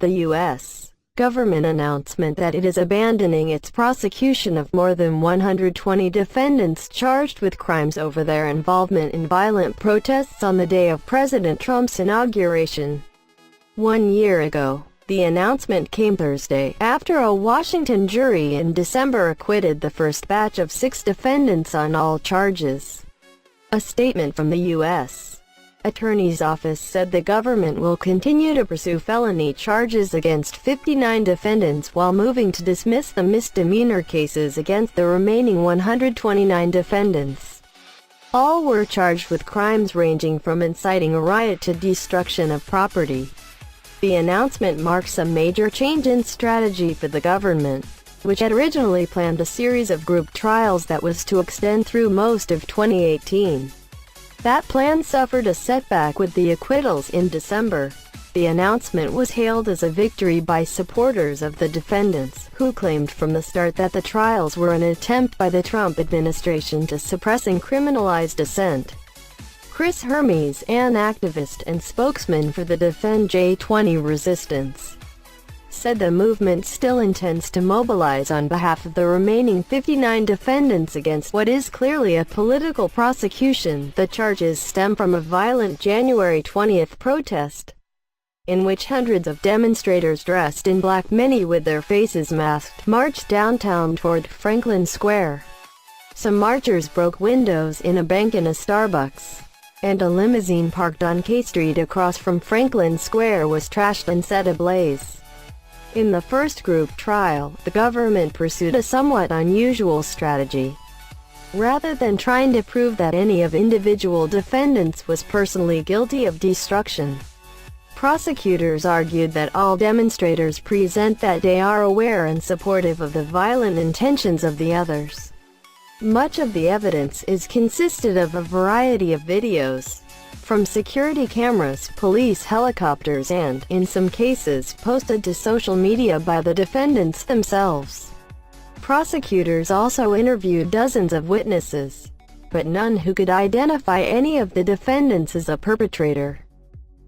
the U.S. government announcement that it is abandoning its prosecution of more than 120 defendants charged with crimes over their involvement in violent protests on the day of President Trump's inauguration. 1 year ago, the announcement came Thursday after a Washington jury in December acquitted the first batch of 6 defendants on all charges. A statement from the U.S. Attorney's Office said the government will continue to pursue felony charges against 59 defendants while moving to dismiss the misdemeanor cases against the remaining 129 defendants. All were charged with crimes ranging from inciting a riot to destruction of property. The announcement marks a major change in strategy for the government, which had originally planned a series of group trials that was to extend through most of 2018. That plan suffered a setback with the acquittals in December. The announcement was hailed as a victory by supporters of the defendants, who claimed from the start that the trials were an attempt by the Trump administration to suppress and criminalize dissent. Chris Hermes, an activist and spokesman for the Defend J20 resistance, said the movement still intends to mobilize on behalf of the remaining 59 defendants against what is clearly a political prosecution. The charges stem from a violent January 20th protest, in which hundreds of demonstrators dressed in black, many with their faces masked, marched downtown toward Franklin Square. Some marchers broke windows in a bank and a Starbucks, and a limousine parked on K Street across from Franklin Square was trashed and set ablaze. In the first group trial, the government pursued a somewhat unusual strategy. Rather than trying to prove that any of individual defendants was personally guilty of destruction, prosecutors argued that all demonstrators present that day are aware and supportive of the violent intentions of the others. Much of the evidence is consisted of a variety of videos, from security cameras, police helicopters and, in some cases, posted to social media by the defendants themselves. Prosecutors also interviewed dozens of witnesses, but none who could identify any of the defendants as a perpetrator.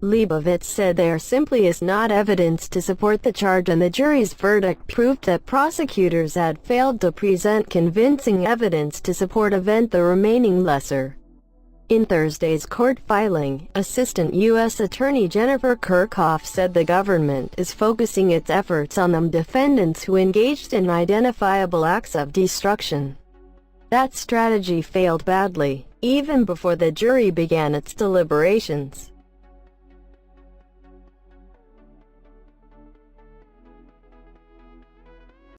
Leibovitz said there simply is not evidence to support the charge, and the jury's verdict proved that prosecutors had failed to present convincing evidence to support the remaining lesser. In Thursday's court filing, Assistant U.S. Attorney Jennifer Kirkhoff said the government is focusing its efforts on the defendants who engaged in identifiable acts of destruction. That strategy failed badly, even before the jury began its deliberations.